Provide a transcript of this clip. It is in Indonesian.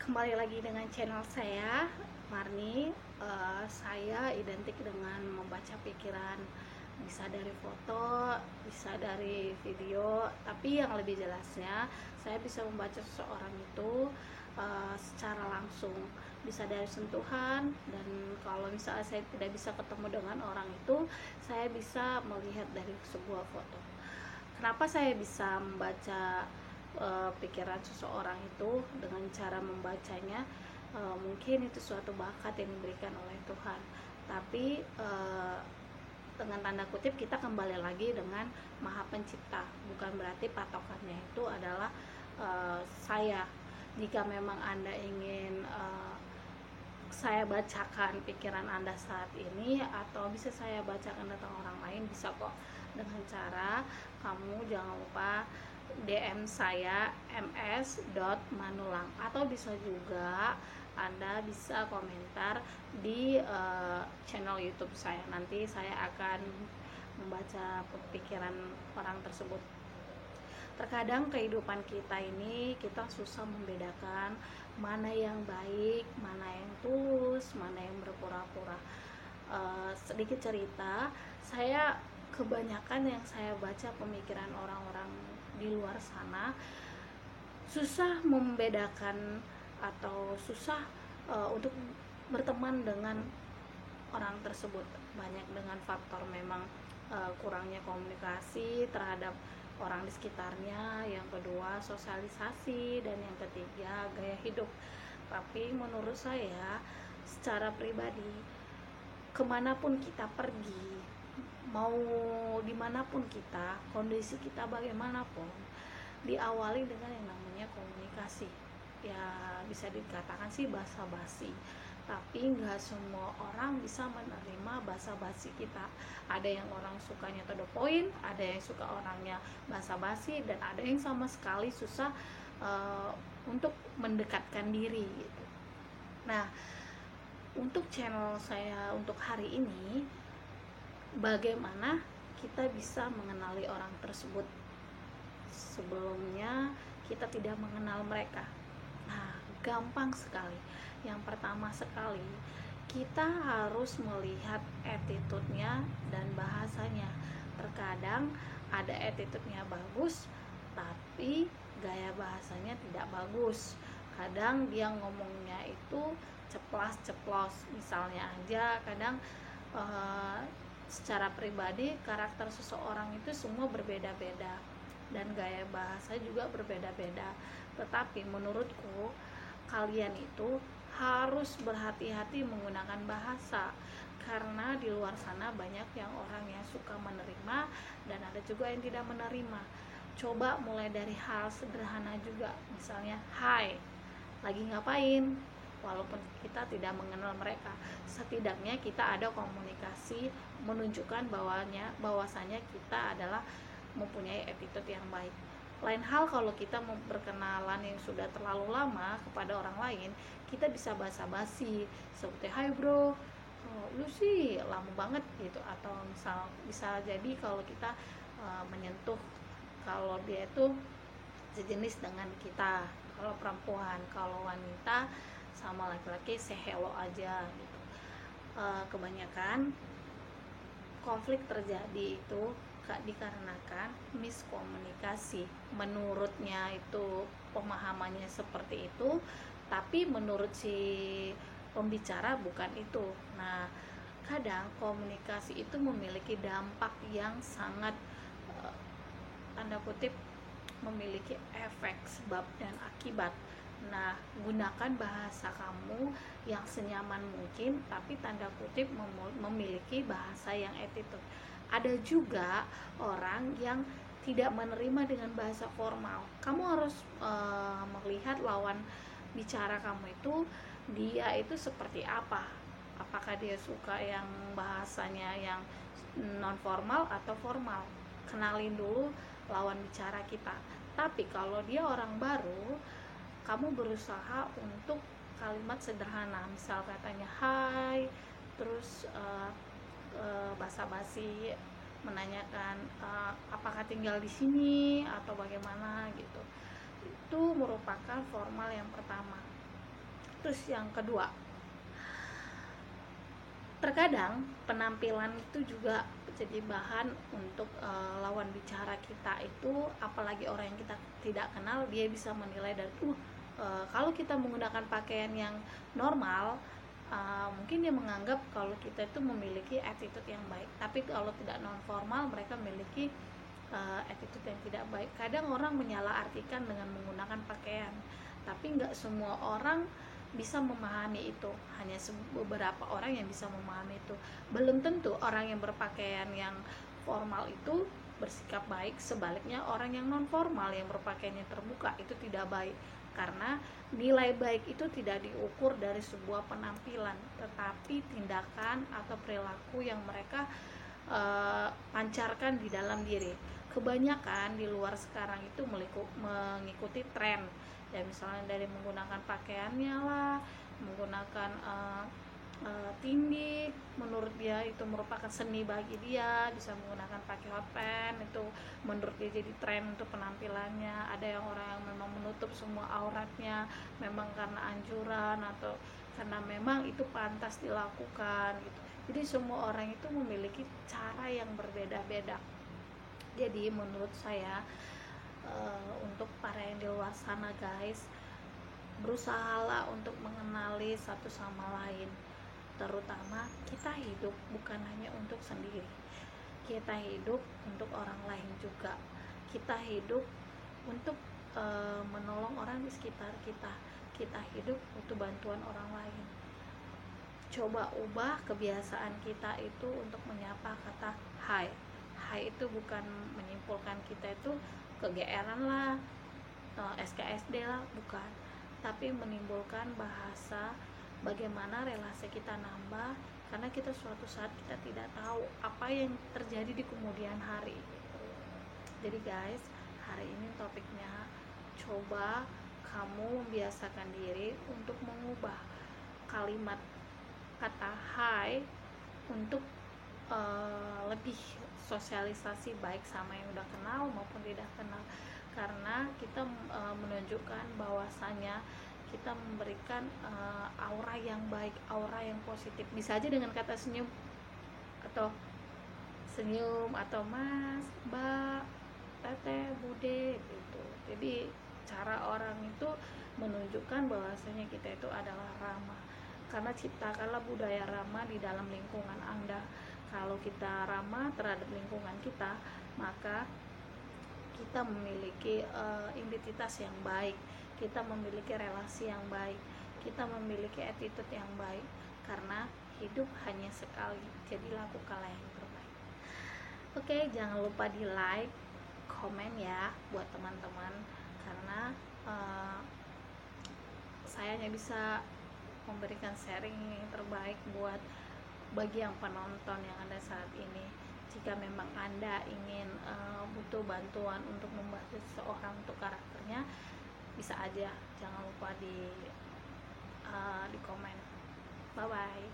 Kembali lagi dengan channel saya, Marni. Saya identik dengan membaca pikiran, bisa dari foto, bisa dari video, tapi yang lebih jelasnya saya bisa membaca seseorang itu secara langsung, bisa dari sentuhan. Dan kalau misalnya saya tidak bisa ketemu dengan orang itu, saya bisa melihat dari sebuah foto. Kenapa saya bisa membaca pikiran seseorang itu dengan cara membacanya? Mungkin itu suatu bakat yang diberikan oleh Tuhan, tapi dengan tanda kutip kita kembali lagi dengan Maha Pencipta, bukan berarti patokannya itu adalah saya. Jika memang Anda ingin saya bacakan pikiran Anda saat ini, atau bisa saya bacakan tentang orang lain, bisa kok, dengan cara kamu jangan lupa DM saya ms.manulang, atau bisa juga Anda bisa komentar di channel YouTube saya. Nanti saya akan membaca pikiran orang tersebut. Terkadang kehidupan kita ini kita susah membedakan mana yang baik, mana yang tulus, mana yang berpura-pura. Sedikit cerita, saya kebanyakan yang saya baca pemikiran orang-orang di luar sana susah membedakan atau susah untuk berteman dengan orang tersebut. Banyak dengan faktor memang kurangnya komunikasi terhadap orang di sekitarnya, yang kedua sosialisasi, dan yang ketiga gaya hidup. Tapi menurut saya secara pribadi, kemanapun kita pergi, mau dimanapun kita, kondisi kita bagaimanapun, diawali dengan yang namanya komunikasi. Ya bisa dikatakan sih basa-basi, tapi nggak semua orang bisa menerima basa-basi kita. Ada yang orang sukanya to the point, ada yang suka orangnya basa-basi, dan ada yang sama sekali susah untuk mendekatkan diri gitu. Nah, untuk channel saya untuk hari ini, bagaimana kita bisa mengenali orang tersebut sebelumnya kita tidak mengenal mereka. Nah, gampang sekali. Yang pertama sekali, kita harus melihat attitude-nya dan bahasanya. Terkadang ada attitude-nya bagus, tapi gaya bahasanya tidak bagus. Kadang dia ngomongnya itu ceplas-ceplos. Misalnya aja, kadang secara pribadi karakter seseorang itu semua berbeda-beda, dan gaya bahasa juga berbeda-beda. Tetapi menurutku kalian itu harus berhati-hati menggunakan bahasa, karena di luar sana banyak yang orang yang suka menerima dan ada juga yang tidak menerima. Coba mulai dari hal sederhana juga, misalnya hai, lagi ngapain? Walaupun kita tidak mengenal mereka, setidaknya kita ada komunikasi menunjukkan bahwasanya kita adalah mempunyai attitude yang baik. Lain hal kalau kita berkenalan yang sudah terlalu lama kepada orang lain, kita bisa basa-basi seperti hai bro, lu sih lama banget gitu. Atau bisa jadi kalau kita menyentuh, kalau dia itu sejenis dengan kita, kalau perempuan, kalau wanita sama laki-laki say hello aja gitu. Kebanyakan konflik terjadi itu dikarenakan miskomunikasi. Menurutnya itu pemahamannya seperti itu, tapi menurut si pembicara bukan itu. Nah, kadang komunikasi itu memiliki dampak yang sangat tanda kutip memiliki efek sebab dan akibat. Nah, gunakan bahasa kamu yang senyaman mungkin, tapi tanda kutip memiliki bahasa yang attitude. Ada juga orang yang tidak menerima dengan bahasa formal. Kamu harus melihat lawan bicara kamu itu, dia itu seperti apa. Apakah dia suka yang bahasanya yang non formal atau formal. Kenalin dulu lawan bicara kita. Tapi kalau dia orang baru, kamu berusaha untuk kalimat sederhana, misal katanya hai, terus basa-basi menanyakan apakah tinggal di sini atau bagaimana gitu. Itu merupakan formal yang pertama. Terus yang kedua, terkadang penampilan itu juga jadi bahan untuk lawan bicara kita itu, apalagi orang yang kita tidak kenal, dia bisa menilai dari kalau kita menggunakan pakaian yang normal, mungkin dia menganggap kalau kita itu memiliki attitude yang baik. Tapi kalau tidak non formal, mereka memiliki attitude yang tidak baik. Kadang orang menyalahartikan dengan menggunakan pakaian, tapi nggak semua orang bisa memahami itu. Hanya beberapa orang yang bisa memahami itu. Belum tentu orang yang berpakaian yang formal itu bersikap baik. Sebaliknya orang yang non formal yang berpakaiannya terbuka itu tidak baik, karena nilai baik itu tidak diukur dari sebuah penampilan, tetapi tindakan atau perilaku yang mereka pancarkan di dalam diri. Kebanyakan di luar sekarang itu mengikuti tren, ya misalnya dari menggunakan pakaiannya lah, menggunakan tindik, menurut dia itu merupakan seni bagi dia, bisa menggunakan pakai hot pants, itu menurut dia jadi tren untuk penampilannya. Ada yang orang yang memang menutup semua auratnya memang karena anjuran atau karena memang itu pantas dilakukan gitu. Jadi semua orang itu memiliki cara yang berbeda-beda. Jadi menurut saya untuk para yang di luar sana guys, berusahalah untuk mengenali satu sama lain. Terutama kita hidup bukan hanya untuk sendiri, kita hidup untuk orang lain juga. Kita hidup untuk menolong orang di sekitar kita. Kita hidup untuk bantuan orang lain. Coba ubah kebiasaan kita itu untuk menyapa kata hai. Hai itu bukan menyimpulkan kita itu kegeeran lah, SKSD lah, bukan, tapi menimbulkan bahasa bagaimana relasi kita nambah, karena kita suatu saat kita tidak tahu apa yang terjadi di kemudian hari. Jadi guys, hari ini topiknya, coba kamu membiasakan diri untuk mengubah kalimat kata hai untuk lebih sosialisasi baik sama yang udah kenal maupun tidak kenal, karena kita menunjukkan bahwasanya kita memberikan aura yang baik, aura yang positif. Bisa aja dengan kata senyum atau mas, mbak, teteh, bude gitu. Jadi cara orang itu menunjukkan bahwasanya kita itu adalah ramah, karena ciptakanlah budaya ramah di dalam lingkungan Anda. Kalau kita ramah terhadap lingkungan kita, maka kita memiliki identitas yang baik, kita memiliki relasi yang baik, kita memiliki attitude yang baik, karena hidup hanya sekali, jadi lakukanlah yang terbaik. Oke, jangan lupa di like, komen ya buat teman-teman, karena saya hanya bisa memberikan sharing yang terbaik buat bagi yang penonton yang ada saat ini. Jika memang Anda ingin butuh bantuan untuk membantu seseorang untuk karakternya, bisa aja, jangan lupa di komen. Bye bye.